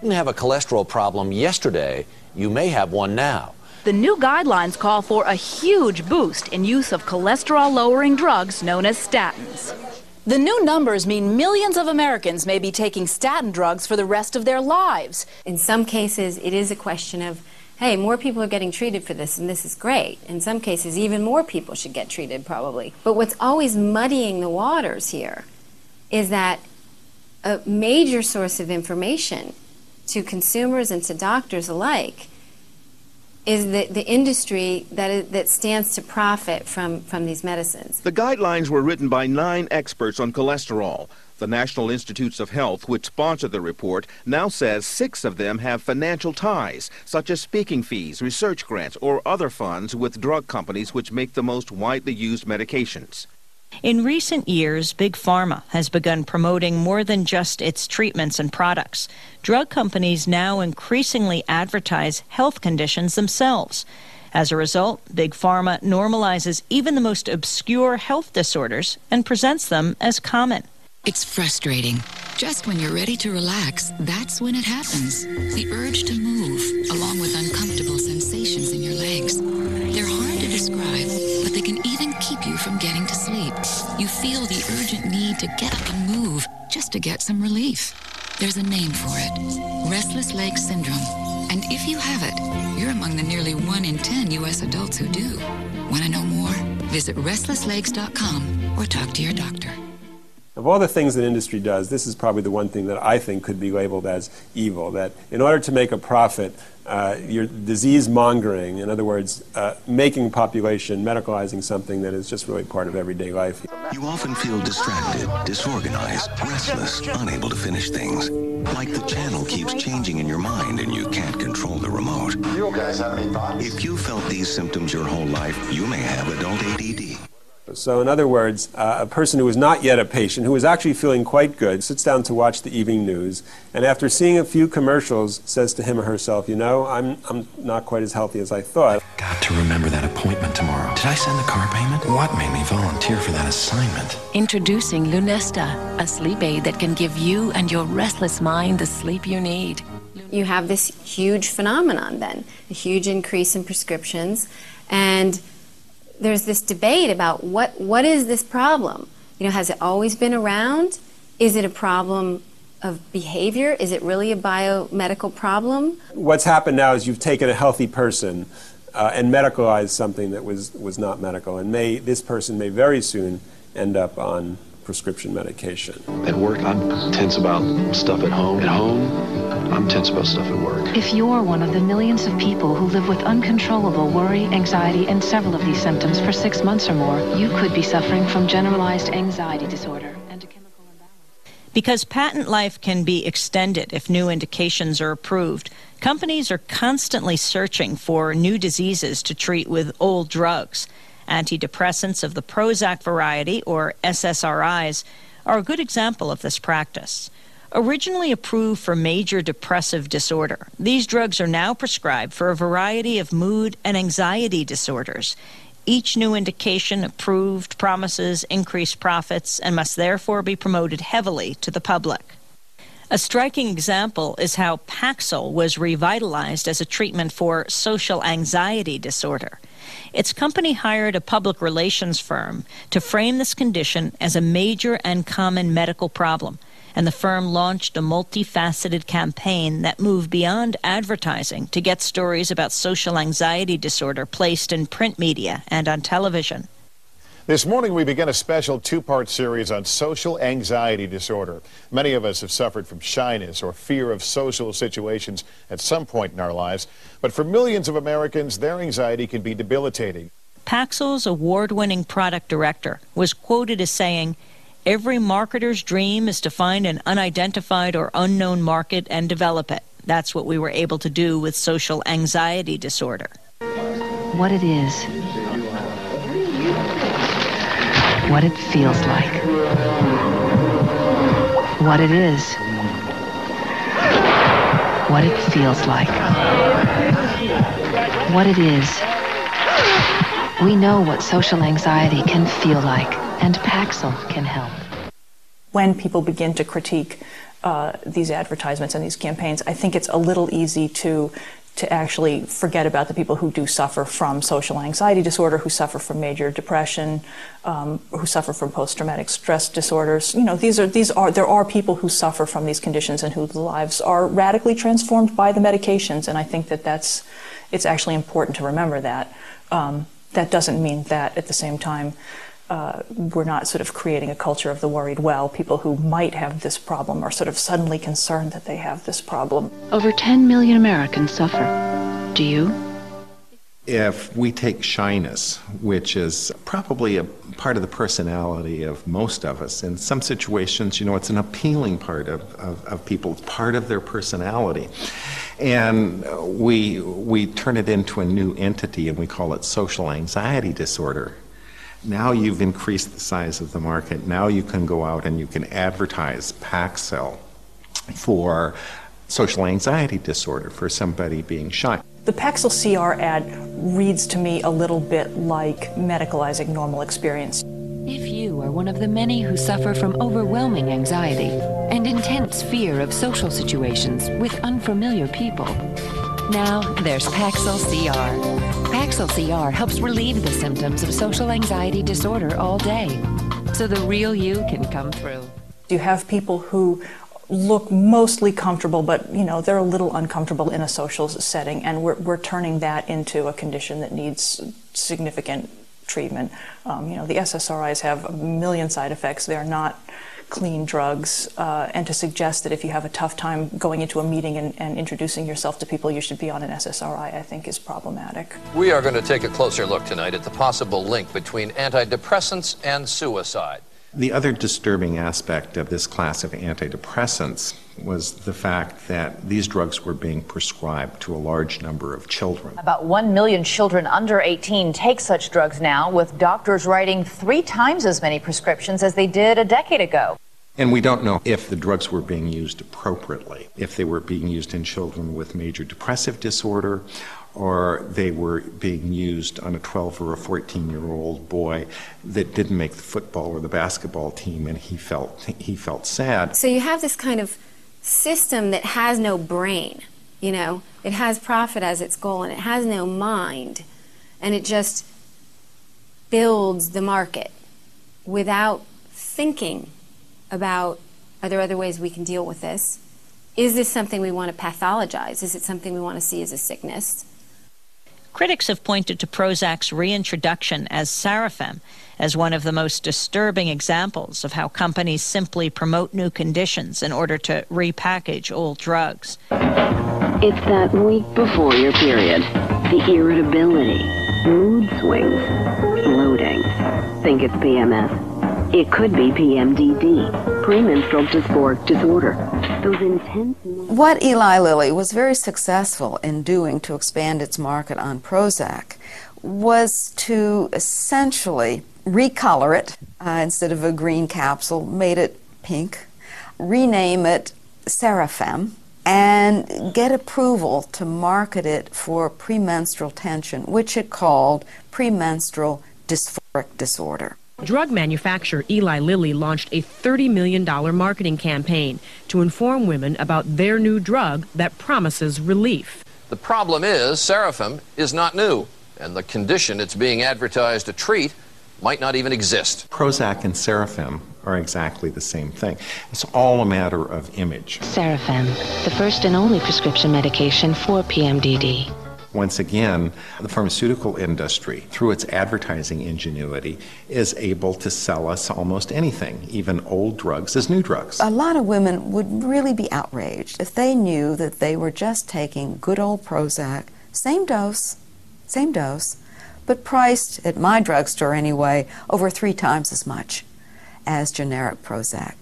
Didn't have a cholesterol problem yesterday, you may have one now. The new guidelines call for a huge boost in use of cholesterol-lowering drugs known as statins. The new numbers mean millions of Americans may be taking statin drugs for the rest of their lives. In some cases, it is a question of, hey, more people are getting treated for this, and this is great. In some cases, even more people should get treated, probably. But what's always muddying the waters here is that a major source of information to consumers and to doctors alike is the industry that stands to profit from these medicines. The guidelines were written by 9 experts on cholesterol. The National Institutes of Health, which sponsored the report, now says 6 of them have financial ties, such as speaking fees, research grants, or other funds with drug companies which make the most widely used medications. In recent years, Big Pharma has begun promoting more than just its treatments and products. Drug companies now increasingly advertise health conditions themselves. As a result, Big Pharma normalizes even the most obscure health disorders and presents them as common. It's frustrating. Just when you're ready to relax, that's when it happens. The urge to move, along with uncomfortable sensations in your legs. They're hard to describe, but they can even keep you from getting to sleep. You feel the urgent need to get up and move, just to get some relief. There's a name for it, restless leg syndrome. And if you have it, you're among the nearly 1 in 10 U.S. adults who do. Want to know more? Visit restlesslegs.com or talk to your doctor. Of all the things that industry does, this is probably the one thing that I think could be labeled as evil, that in order to make a profit, you're disease-mongering, in other words, making population, medicalizing something that is just really part of everyday life. You often feel distracted, disorganized, restless, unable to finish things. Like the channel keeps changing in your mind and you can't control the remote. You guys have any thoughts? If you felt these symptoms your whole life, you may have adult ADD. So in other words, a person who is not yet a patient, who is actually feeling quite good, sits down to watch the evening news, and after seeing a few commercials, says to him or herself, you know, I'm not quite as healthy as I thought. I've got to remember that appointment tomorrow. Did I send the car payment? What made me volunteer for that assignment? Introducing Lunesta, a sleep aid that can give you and your restless mind the sleep you need. You have this huge phenomenon then, a huge increase in prescriptions, and there's this debate about what is this problem? You know, has it always been around? Is it a problem of behavior? Is it really a biomedical problem? What's happened now is you've taken a healthy person and medicalized something that was not medical, and this person may very soon end up on prescription medication. At work, I'm tense about stuff at home. At home, I'm tense about stuff at work. If you're one of the millions of people who live with uncontrollable worry, anxiety, and several of these symptoms for 6 months or more, you could be suffering from generalized anxiety disorder and a chemical imbalance. Because patent life can be extended if new indications are approved, companies are constantly searching for new diseases to treat with old drugs. Antidepressants of the Prozac variety, or SSRIs, are a good example of this practice. Originally approved for major depressive disorder, these drugs are now prescribed for a variety of mood and anxiety disorders. Each new indication approved promises increased profits and must therefore be promoted heavily to the public. A striking example is how Paxil was revitalized as a treatment for social anxiety disorder. Its company hired a public relations firm to frame this condition as a major and common medical problem, and the firm launched a multifaceted campaign that moved beyond advertising to get stories about social anxiety disorder placed in print media and on television. This morning we begin a special 2-part series on social anxiety disorder. Many of us have suffered from shyness or fear of social situations at some point in our lives, but for millions of Americans, their anxiety can be debilitating. Paxil's award-winning product director was quoted as saying, "Every marketer's dream is to find an unidentified or unknown market and develop it. That's what we were able to do with social anxiety disorder." What it is. What it feels like. What it is. What it feels like. What it is. We know what social anxiety can feel like, and Paxil can help. When people begin to critique these advertisements and these campaigns, I think it's a little easy to actually forget about the people who do suffer from social anxiety disorder, who suffer from major depression, who suffer from post-traumatic stress disorders. You know, there are people who suffer from these conditions and whose lives are radically transformed by the medications, and I think that it's actually important to remember that. That doesn't mean that at the same time we're not sort of creating a culture of the worried well. People who might have this problem are sort of suddenly concerned that they have this problem. Over 10 million Americans suffer. Do you? If we take shyness, which is probably a part of the personality of most of us, in some situations, you know, it's an appealing part of people, it's part of their personality. And we turn it into a new entity and we call it social anxiety disorder. Now you've increased the size of the market. Now you can go out and you can advertise Paxil for social anxiety disorder, for somebody being shy. The Paxil CR ad reads to me a little bit like medicalizing normal experience. If you are one of the many who suffer from overwhelming anxiety and intense fear of social situations with unfamiliar people, now there's Paxil CR. Paxil CR helps relieve the symptoms of social anxiety disorder all day, so the real you can come through. You have people who look mostly comfortable, but you know, they're a little uncomfortable in a social setting, and we're turning that into a condition that needs significant treatment. You know, the SSRIs have a million side effects. They're not clean drugs, and to suggest that if you have a tough time going into a meeting and introducing yourself to people, you should be on an SSRI, I think is problematic. We are going to take a closer look tonight at the possible link between antidepressants and suicide. The other disturbing aspect of this class of antidepressants was the fact that these drugs were being prescribed to a large number of children. About 1 million children under 18 take such drugs now, with doctors writing 3 times as many prescriptions as they did a decade ago. And we don't know if the drugs were being used appropriately, if they were being used in children with major depressive disorder, or they were being used on a 12 or a 14-year-old boy that didn't make the football or the basketball team, and he felt sad. So you have this kind of system that has no brain, you know. It has profit as its goal, and it has no mind, and it just builds the market without thinking about, are there other ways we can deal with this? Is this something we want to pathologize? Is it something we want to see as a sickness? Critics have pointed to Prozac's reintroduction as Sarafem as one of the most disturbing examples of how companies simply promote new conditions in order to repackage old drugs. It's that week before your period. The irritability, mood swings, bloating. Think it's PMS. It could be PMDD, premenstrual dysphoric disorder. Those intense... What Eli Lilly was very successful in doing to expand its market on Prozac was to essentially recolor it. Instead of a green capsule, made it pink, rename it Sarafem, and get approval to market it for premenstrual tension, which it called premenstrual dysphoric disorder. Drug manufacturer Eli Lilly launched a $30 million marketing campaign to inform women about their new drug that promises relief. The problem is Sarafem is not new, and the condition it's being advertised to treat might not even exist. Prozac and Sarafem are exactly the same thing. It's all a matter of image. Sarafem, the first and only prescription medication for PMDD. Once again, the pharmaceutical industry, through its advertising ingenuity, is able to sell us almost anything, even old drugs as new drugs. A lot of women would really be outraged if they knew that they were just taking good old Prozac, same dose, but priced, at my drugstore anyway, over 3 times as much as generic Prozac.